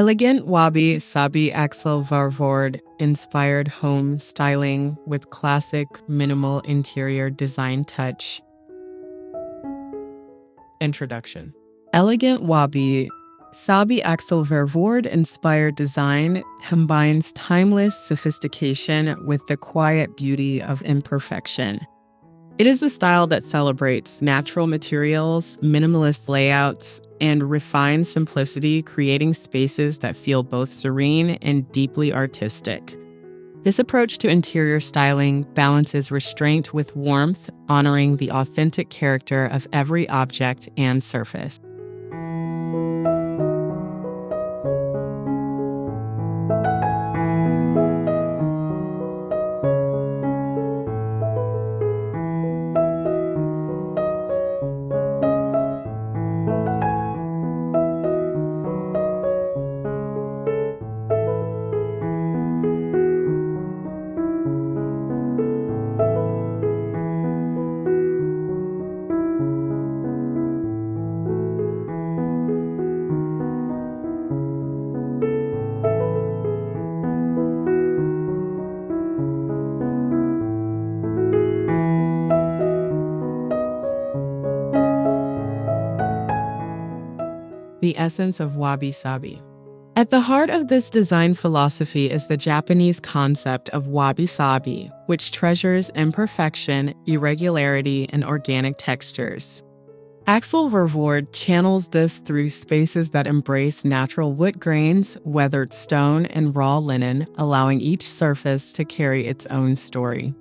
Elegant Wabi-Sabi Axel Vervoordt inspired home styling with classic minimal interior design touch. Introduction. Elegant Wabi-Sabi Axel Vervoordt inspired design combines timeless sophistication with the quiet beauty of imperfection. It is a style that celebrates natural materials, minimalist layouts, and refined simplicity, creating spaces that feel both serene and deeply artistic. This approach to interior styling balances restraint with warmth, honoring the authentic character of every object and surface. The essence of wabi-sabi. At the heart of this design philosophy is the Japanese concept of wabi-sabi, which treasures imperfection, irregularity, and organic textures. Axel Vervoordt channels this through spaces that embrace natural wood grains, weathered stone, and raw linen, allowing each surface to carry its own story.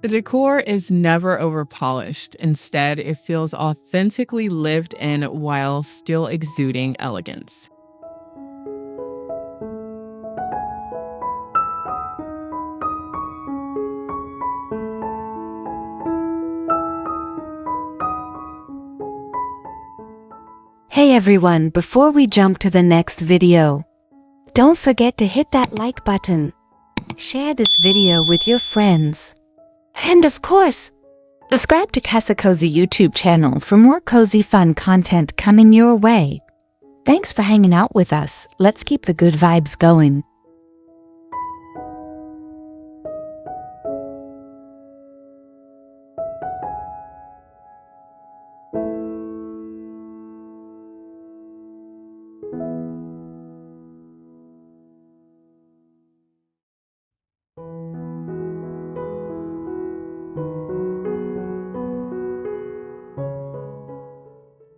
The decor is never overpolished. Instead, it feels authentically lived in while still exuding elegance. Hey everyone, before we jump to the next video, don't forget to hit that like button, share this video with your friends, and of course, subscribe to Casa Cozy YouTube channel for more cozy fun content coming your way. Thanks for hanging out with us. Let's keep the good vibes going.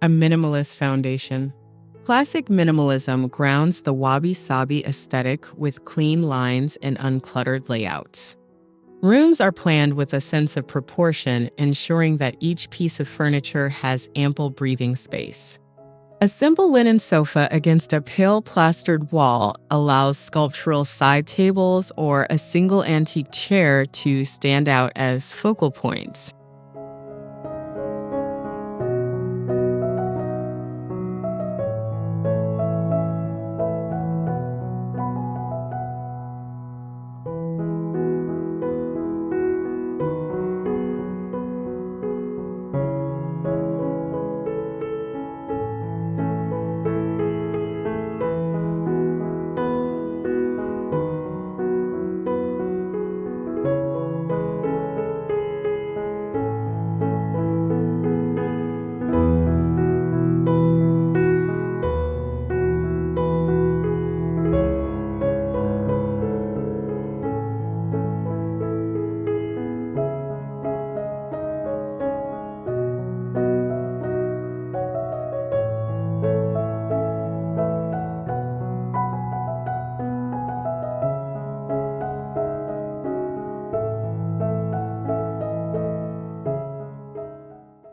A minimalist foundation. Classic minimalism grounds the wabi-sabi aesthetic with clean lines and uncluttered layouts. Rooms are planned with a sense of proportion, ensuring that each piece of furniture has ample breathing space. A simple linen sofa against a pale plastered wall allows sculptural side tables or a single antique chair to stand out as focal points.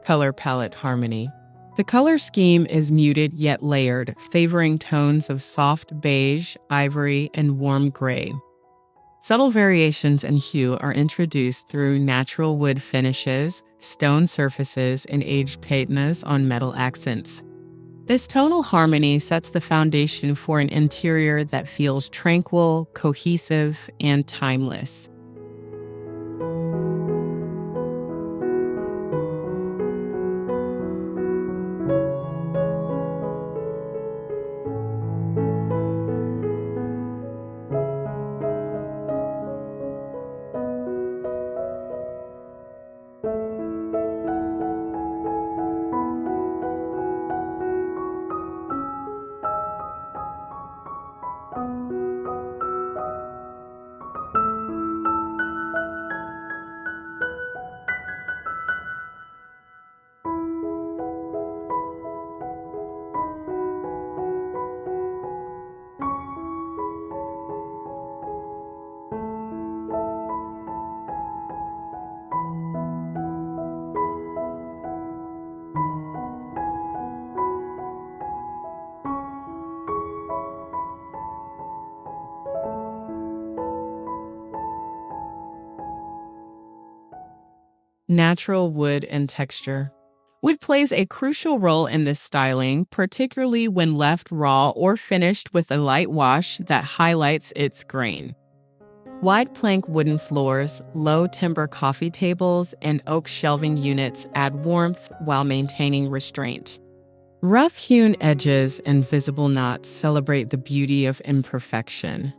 Color palette harmony. The color scheme is muted yet layered, favoring tones of soft beige, ivory, and warm gray. Subtle variations in hue are introduced through natural wood finishes, stone surfaces, and aged patinas on metal accents. This tonal harmony sets the foundation for an interior that feels tranquil, cohesive, and timeless. Natural wood and texture. Wood plays a crucial role in this styling, particularly when left raw or finished with a light wash that highlights its grain. Wide plank wooden floors, low timber coffee tables, and oak shelving units add warmth while maintaining restraint. Rough-hewn edges and visible knots celebrate the beauty of imperfection.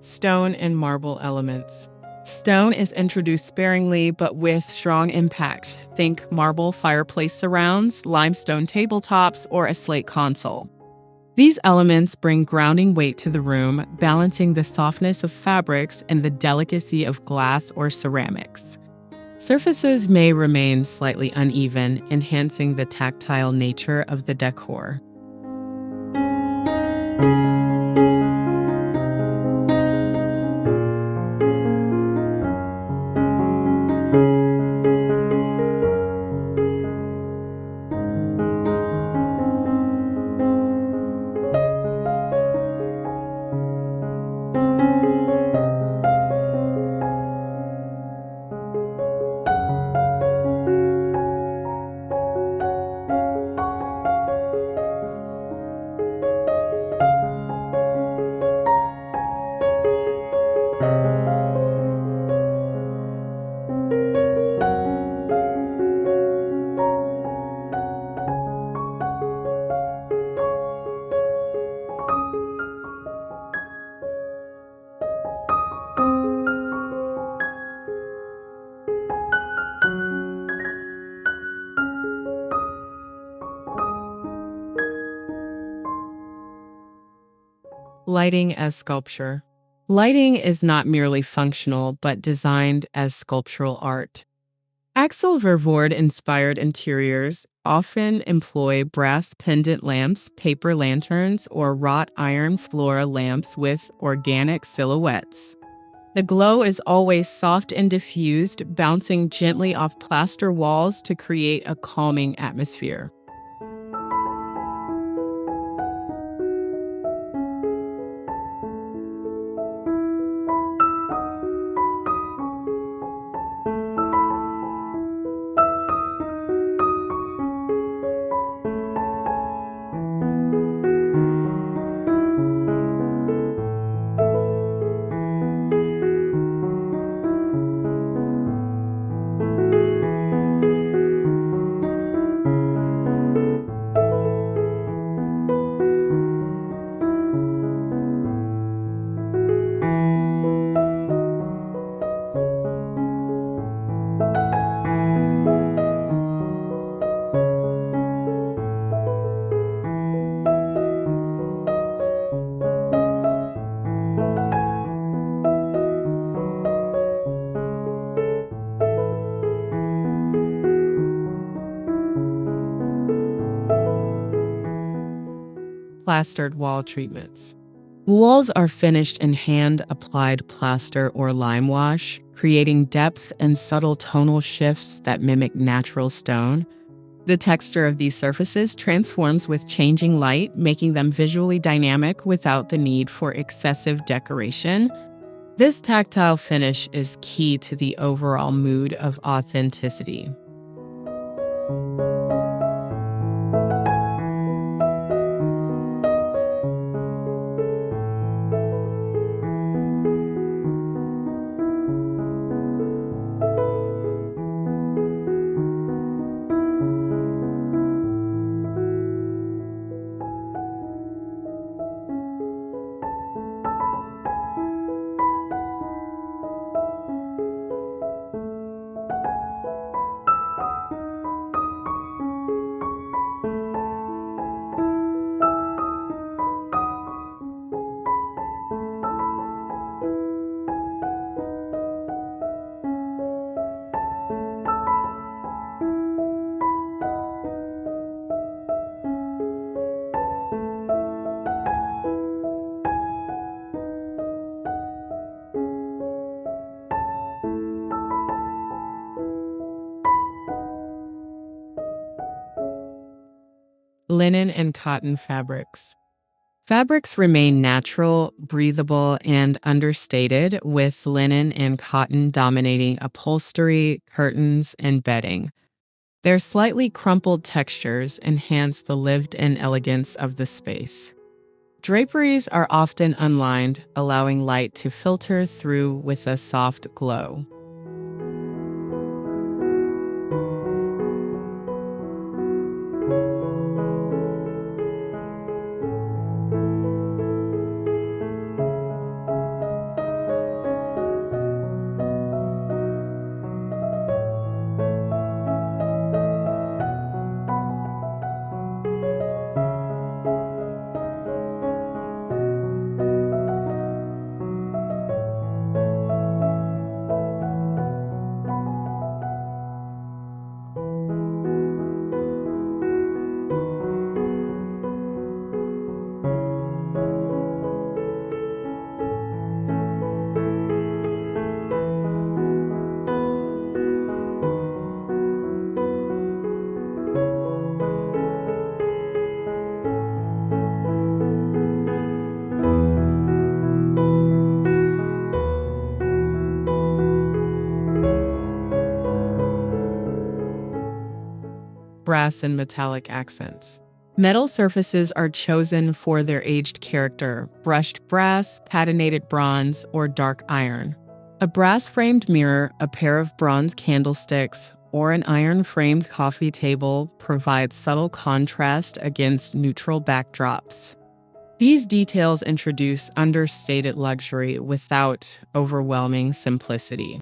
Stone and marble elements. Stone is introduced sparingly but with strong impact. Think marble fireplace surrounds, limestone tabletops, or a slate console. These elements bring grounding weight to the room, balancing the softness of fabrics and the delicacy of glass or ceramics. Surfaces may remain slightly uneven, enhancing the tactile nature of the decor. Lighting as sculpture. Lighting is not merely functional, but designed as sculptural art. Axel Vervoordt-inspired interiors often employ brass pendant lamps, paper lanterns, or wrought iron flora lamps with organic silhouettes. The glow is always soft and diffused, bouncing gently off plaster walls to create a calming atmosphere. Plastered wall treatments. Walls are finished in hand-applied plaster or lime wash, creating depth and subtle tonal shifts that mimic natural stone. The texture of these surfaces transforms with changing light, making them visually dynamic without the need for excessive decoration. This tactile finish is key to the overall mood of authenticity. Linen and cotton fabrics. Fabrics remain natural, breathable, and understated, with linen and cotton dominating upholstery, curtains, and bedding. Their slightly crumpled textures enhance the lived-in elegance of the space. Draperies are often unlined, allowing light to filter through with a soft glow. Brass and metallic accents. Metal surfaces are chosen for their aged character: brushed brass, patinated bronze, or dark iron. A brass-framed mirror, a pair of bronze candlesticks, or an iron-framed coffee table provides subtle contrast against neutral backdrops. These details introduce understated luxury without overwhelming simplicity.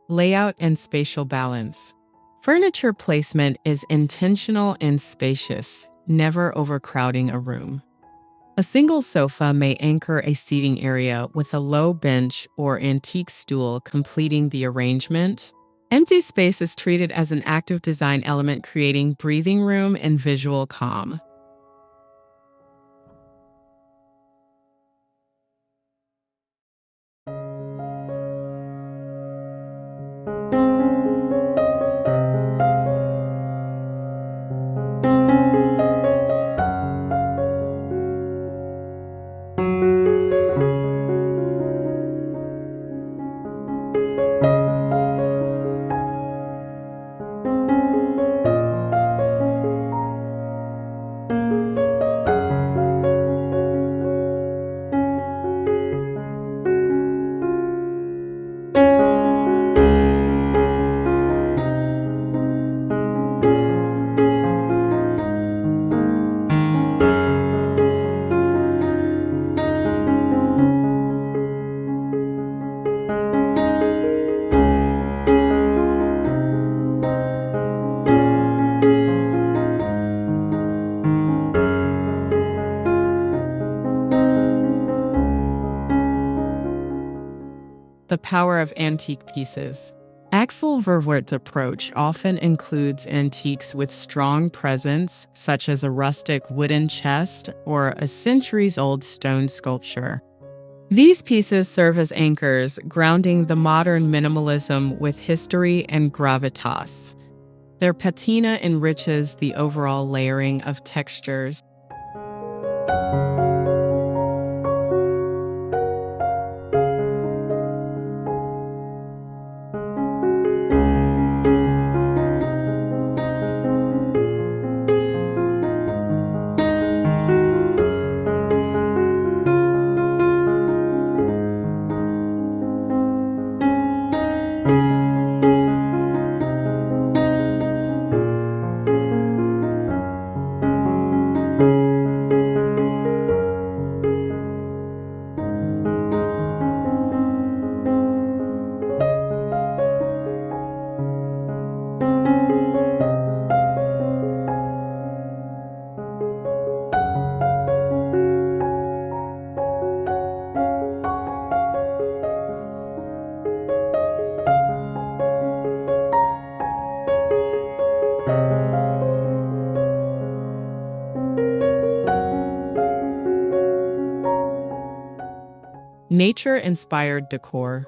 Layout and spatial balance. Furniture placement is intentional and spacious, never overcrowding a room. A single sofa may anchor a seating area with a low bench or antique stool completing the arrangement. Empty space is treated as an active design element, creating breathing room and visual calm. The power of antique pieces. Axel Vervoordt's approach often includes antiques with strong presence, such as a rustic wooden chest or a centuries-old stone sculpture. These pieces serve as anchors, grounding the modern minimalism with history and gravitas. Their patina enriches the overall layering of textures. Nature-inspired decor.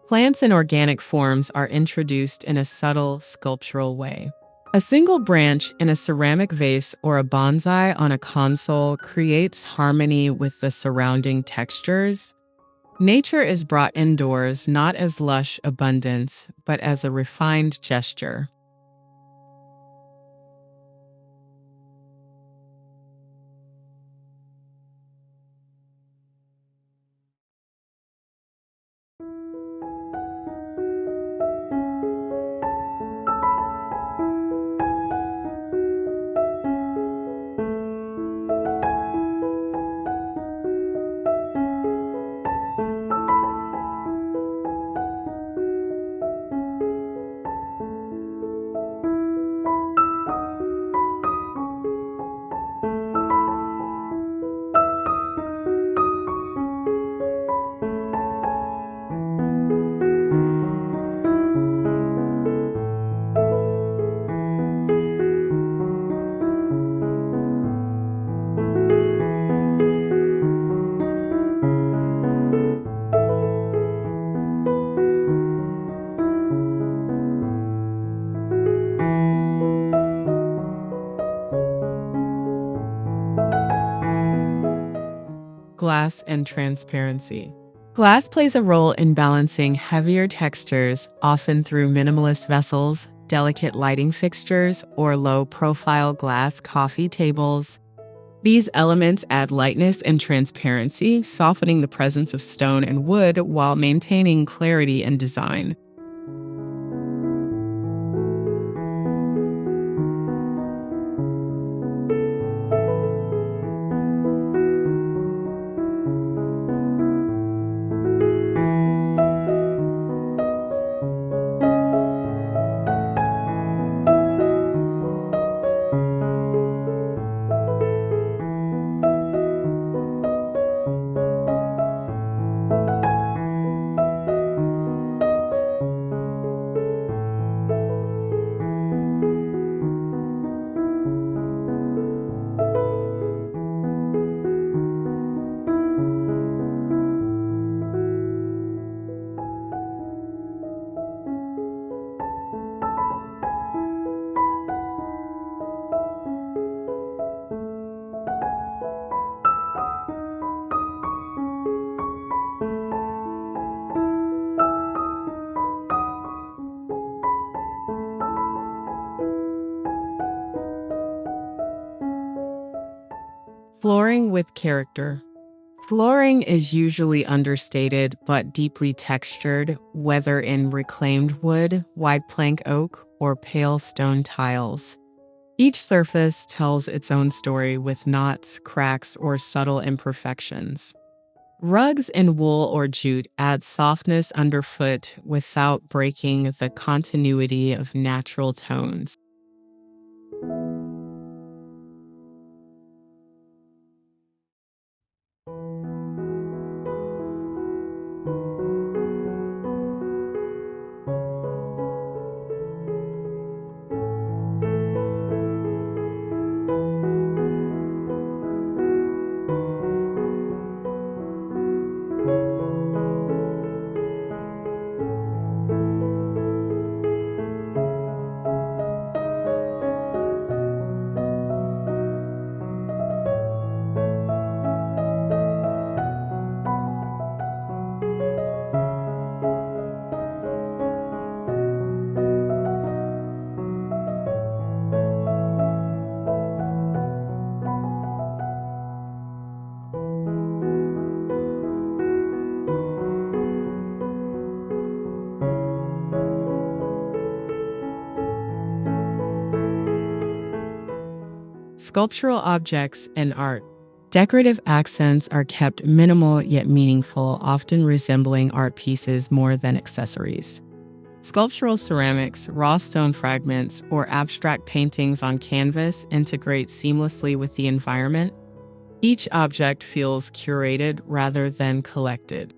Plants and organic forms are introduced in a subtle, sculptural way. A single branch in a ceramic vase or a bonsai on a console creates harmony with the surrounding textures. Nature is brought indoors not as lush abundance, but as a refined gesture. Glass and transparency. Glass plays a role in balancing heavier textures, often through minimalist vessels, delicate lighting fixtures, or low-profile glass coffee tables. These elements add lightness and transparency, softening the presence of stone and wood while maintaining clarity and design. Flooring with character. Flooring is usually understated but deeply textured, whether in reclaimed wood, wide plank oak, or pale stone tiles. Each surface tells its own story with knots, cracks, or subtle imperfections. Rugs in wool or jute add softness underfoot without breaking the continuity of natural tones. Sculptural objects and art. Decorative accents are kept minimal yet meaningful, often resembling art pieces more than accessories. Sculptural ceramics, raw stone fragments, or abstract paintings on canvas integrate seamlessly with the environment. Each object feels curated rather than collected.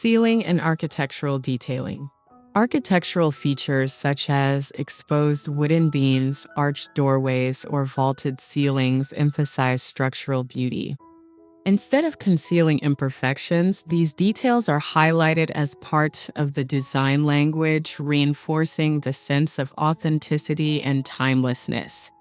Ceiling and architectural detailing. Architectural features such as exposed wooden beams, arched doorways, or vaulted ceilings emphasize structural beauty. Instead of concealing imperfections, these details are highlighted as part of the design language, reinforcing the sense of authenticity and timelessness.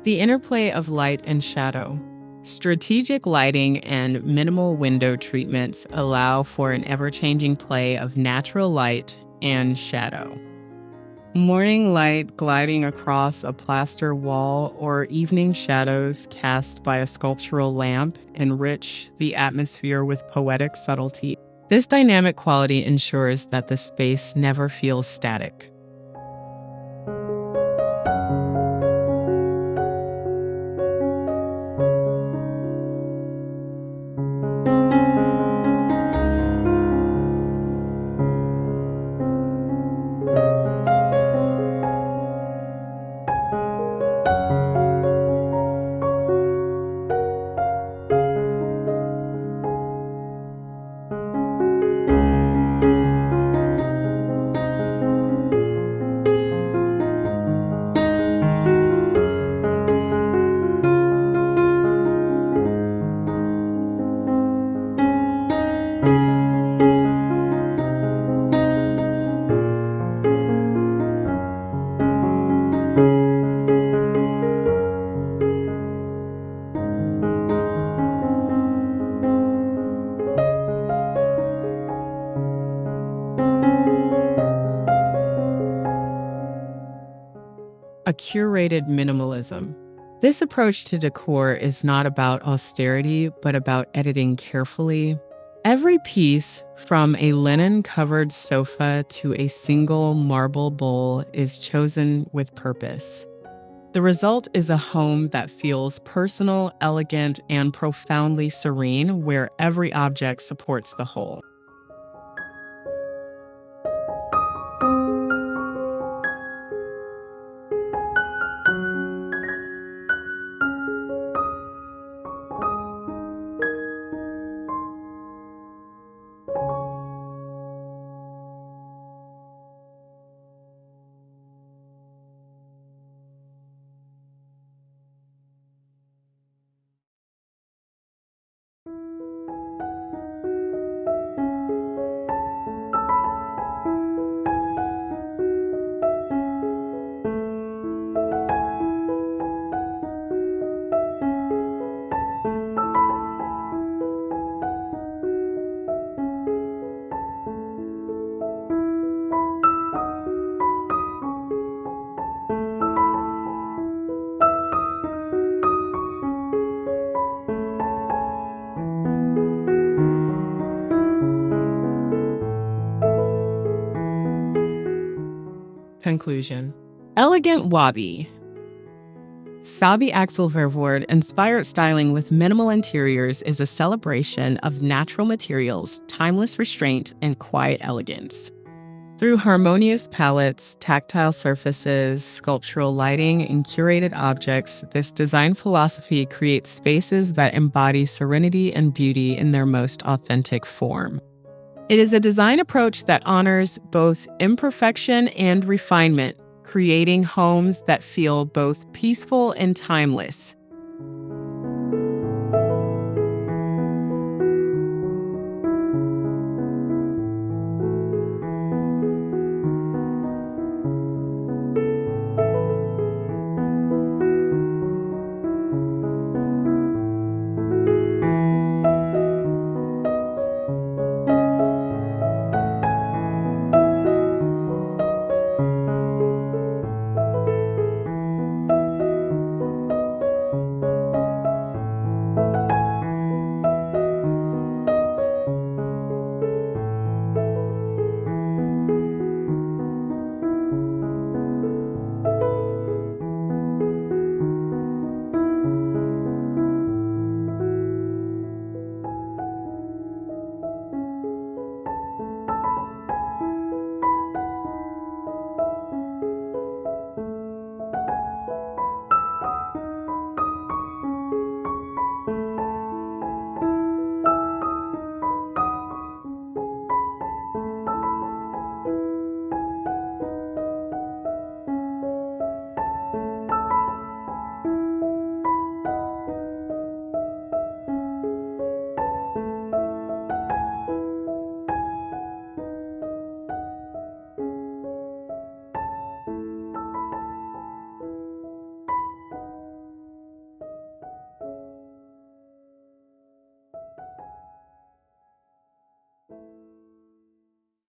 The interplay of light and shadow. Strategic lighting and minimal window treatments allow for an ever-changing play of natural light and shadow. Morning light gliding across a plaster wall or evening shadows cast by a sculptural lamp enrich the atmosphere with poetic subtlety. This dynamic quality ensures that the space never feels static. A curated minimalism. This approach to decor is not about austerity, but about editing carefully. Every piece, from a linen-covered sofa to a single marble bowl, is chosen with purpose. The result is a home that feels personal, elegant, and profoundly serene, where every object supports the whole. Conclusion. Elegant Wabi-Sabi Axel Vervoordt inspired styling with minimal interiors is a celebration of natural materials, timeless restraint, and quiet elegance. Through harmonious palettes, tactile surfaces, sculptural lighting, and curated objects, this design philosophy creates spaces that embody serenity and beauty in their most authentic form. It is a design approach that honors both imperfection and refinement, creating homes that feel both peaceful and timeless.